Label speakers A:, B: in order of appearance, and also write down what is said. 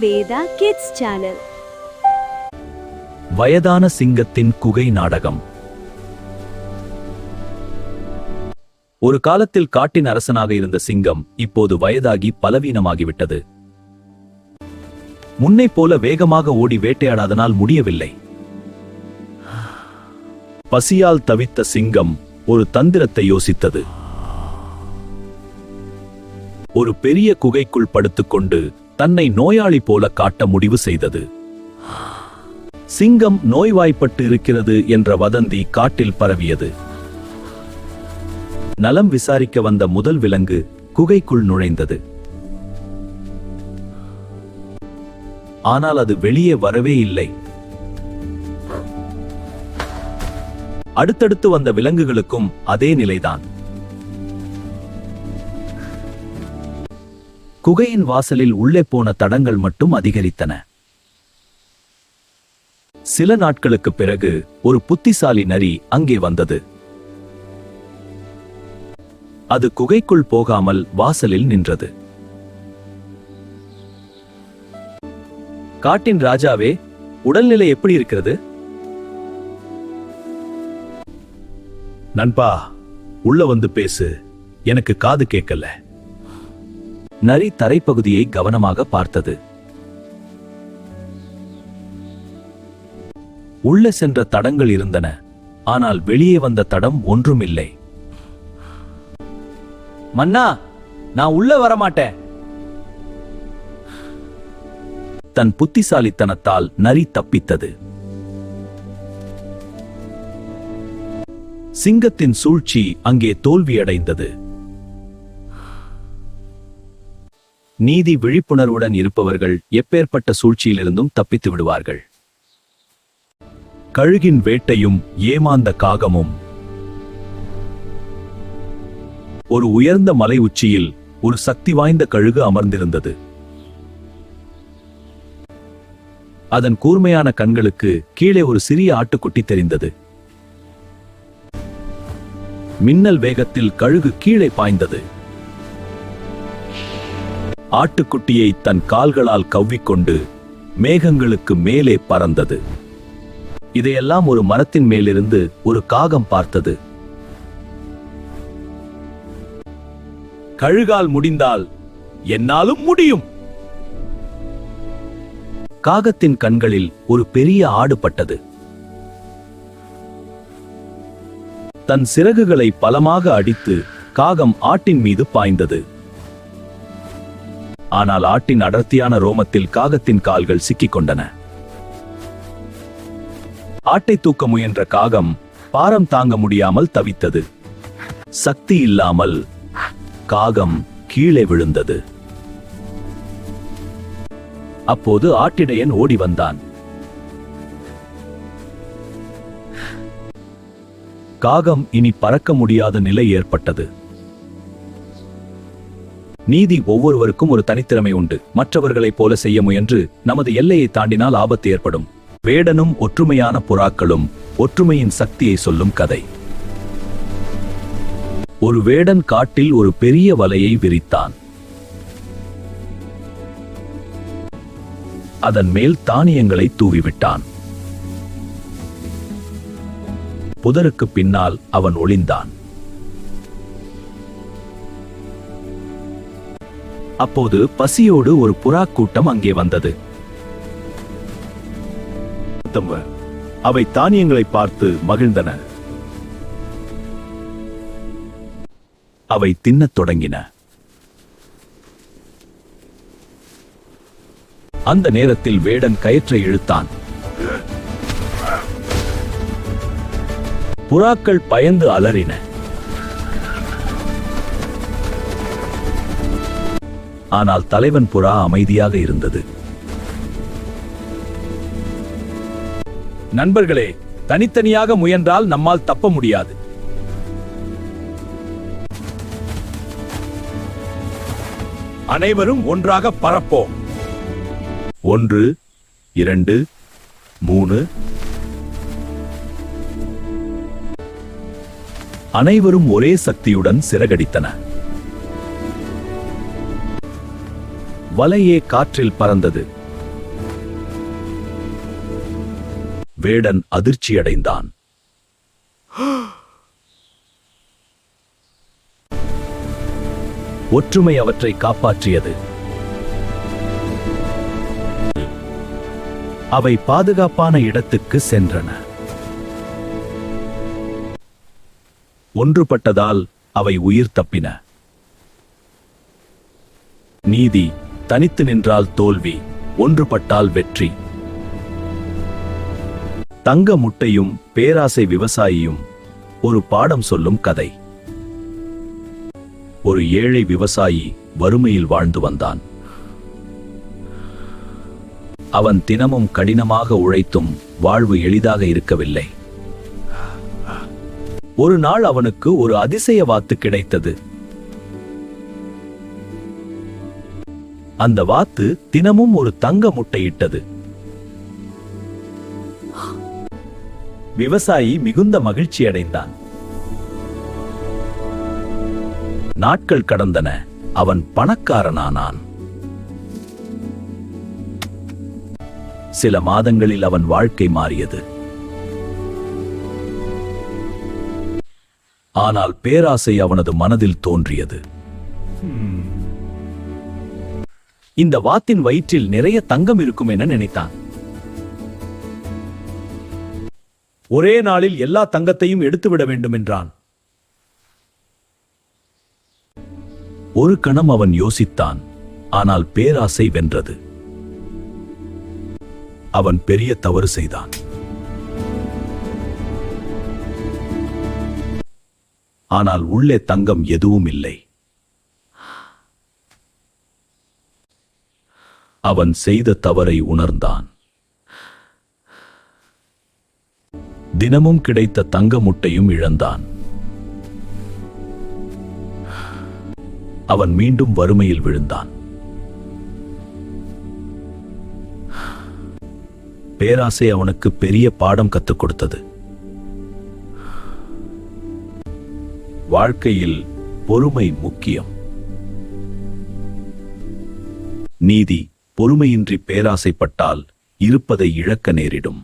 A: Veda kids channel.
B: வயதான சிங்கத்தின் குகை நாடகம். ஒரு காலத்தில் காட்டின் அரசனாக இருந்த சிங்கம் இப்போது வயதாகி பலவீனமாகிவிட்டது. முன்னை போல வேகமாக ஓடி வேட்டையாடாதனால் முடியவில்லை. பசியால் தவித்த சிங்கம் ஒரு தந்திரத்தை யோசித்தது. ஒரு பெரிய குகைக்குள் படுத்துக்கொண்டு தன்னை நோயாளி போல காட்ட முடிவு செய்தது. சிங்கம் நோய்வாய்ப்பட்டு இருக்கிறது என்ற வதந்தி காட்டில் பரவியது. நலம் விசாரிக்க வந்த முதல் விலங்கு குகைக்குள் நுழைந்தது. ஆனால் அது வெளியே வரவே இல்லை. அடுத்தடுத்து வந்த விலங்குகளுக்கும் அதே நிலைதான். குகையின் வாசலில் உள்ளே போன தடங்கள் மட்டும் அதிகரித்தன. சில நாட்களுக்கு பிறகு ஒரு புத்திசாலி நரி அங்கே வந்தது. அது குகைக்குள் போகாமல் வாசலில் நின்றது. காட்டின் ராஜாவே, உடல்நிலை எப்படி இருக்கிறது? நண்பா, உள்ள வந்து பேசு, எனக்கு காது கேட்கல. நரி தரைப்பகுதியை கவனமாக பார்த்தது. உள்ளே சென்ற தடங்கள் இருந்தன, ஆனால் வெளியே வந்த தடம் ஒன்றும் இல்லை. மன்னா, நான் உள்ள வரமாட்டேன். தன் புத்திசாலித்தனத்தால் நரி தப்பித்தது. சிங்கத்தின் சூழ்ச்சி அங்கே தோல்வியடைந்தது. நீதி விழிப்புணர்வுடன் இருப்பவர்கள் எப்பேற்பட்ட சூழ்ச்சியிலிருந்தும் தப்பித்து விடுவார்கள். கழுகின் வேட்டையும் ஏமாந்த காகமும். ஒரு உயர்ந்த மலை உச்சியில் ஒரு சக்தி வாய்ந்த கழுகு அமர்ந்திருந்தது. அதன் கூர்மையான கண்களுக்கு கீழே ஒரு சிறிய ஆட்டுக்குட்டி தெரிந்தது. மின்னல் வேகத்தில் கழுகு கீழே பாய்ந்தது. ஆட்டுக்குட்டியை தன் கால்களால் கவ்விக்கொண்டு மேகங்களுக்கு மேலே பறந்தது. இதையெல்லாம் ஒரு மரத்தின் மேலிருந்து ஒரு காகம் பார்த்தது. கழுகால் முடிந்தால் என்னாலும் முடியும். காகத்தின் கண்களில் ஒரு பெரிய ஆடு பட்டது. தன் சிறகுகளை பலமாக அடித்து காகம் ஆட்டின் மீது பாய்ந்தது. ஆனால் ஆட்டின் அடர்த்தியான ரோமத்தில் காகத்தின் கால்கள் சிக்கிக் கொண்டன. ஆட்டை தூக்க முயன்ற காகம் பாரம் தாங்க முடியாமல் தவித்தது. சக்தி இல்லாமல் காகம் கீழே விழுந்தது. அப்போது ஆட்டிடையன் ஓடி வந்தான். காகம் இனி பறக்க முடியாத நிலை ஏற்பட்டது. நீதி ஒவ்வொருவருக்கும் ஒரு தனித்திறமை உண்டு. மற்றவர்களைப் போல செய்ய முயன்று நமது எல்லையை தாண்டினால் ஆபத்து ஏற்படும். வேடனும் ஒற்றுமையான புறாக்களும் ஒற்றுமையின் சக்தியை சொல்லும் கதை. ஒரு வேடன் காட்டில் ஒரு பெரிய வலையை விரித்தான். அதன் மேல் தானியங்களை தூவிவிட்டான். புதருக்கு பின்னால் அவன் ஒளிந்தான். அப்போது பசியோடு ஒரு புறா கூட்டம் அங்கே வந்தது. அவை தானியங்களை பார்த்து மகிழ்ந்தன. அவை தின்னத் தொடங்கின. அந்த நேரத்தில் வேடன் கயிற்றை இழுத்தான். புறாக்கள் பயந்து அலறின. ஆனால் தலைவன் புறா அமைதியாக இருந்தது. நண்பர்களே, தனித்தனியாக முயன்றால் நம்மால் தப்ப முடியாது. அனைவரும் ஒன்றாக பறப்போம். 1, 2, 3. அனைவரும் ஒரே சக்தியுடன் சிறகடித்தன. வலையே காற்றில் பறந்தது. வேடன் அதிர்ச்சியடைந்தான். ஒற்றுமை அவற்றை காப்பாற்றியது. அவை பாதுகாப்பான இடத்துக்கு சென்றன. ஒன்றுபட்டதால் அவை உயிர் தப்பின. நீதி: தனித்து நின்றால் தோல்வி, ஒன்றுபட்டால் வெற்றி. தங்க முட்டையும் பேராசை விவசாயியும் ஒரு பாடம் சொல்லும் கதை. ஒரு ஏழை விவசாயி வறுமையில் வாழ்ந்து வந்தான். அவன் தினமும் கடினமாக உழைத்தும் வாழ்வு எளிதாக இருக்கவில்லை. ஒரு நாள் அவனுக்கு ஒரு அதிசய வாத்து கிடைத்தது. அந்த வாத்து தினமும் ஒரு தங்க முட்டையிட்டது. விவசாயி மிகுந்த மகிழ்ச்சியடைந்தான். நாட்கள் கடந்தன. அவன் பணக்காரனானான். சில மாதங்களில் அவன் வாழ்க்கை மாறியது. ஆனால் பேராசை அவனது மனதில் தோன்றியது. இந்த வாத்தின் வயிற்றில் நிறைய தங்கம் இருக்கும் என நினைத்தான். ஒரே நாளில் எல்லா தங்கத்தையும் எடுத்துவிட வேண்டும் என்றான். ஒரு கணம் அவன் யோசித்தான். ஆனால் பேராசை வென்றது. அவன் பெரிய தவறு செய்தான். ஆனால் உள்ளே தங்கம் எதுவும் இல்லை. அவன் செய்த தவறை உணர்ந்தான். தினமும் கிடைத்த தங்க முட்டையும் இழந்தான். அவன் மீண்டும் வறுமையில் விழுந்தான். பேராசை அவனுக்கு பெரிய பாடம் கற்றுக் கொடுத்தது. வாழ்க்கையில் பொறுமை முக்கியம். நீதி: பொறுமையின்றி பேராசைப்பட்டால் இருப்பதை இழக்க நேரிடும்.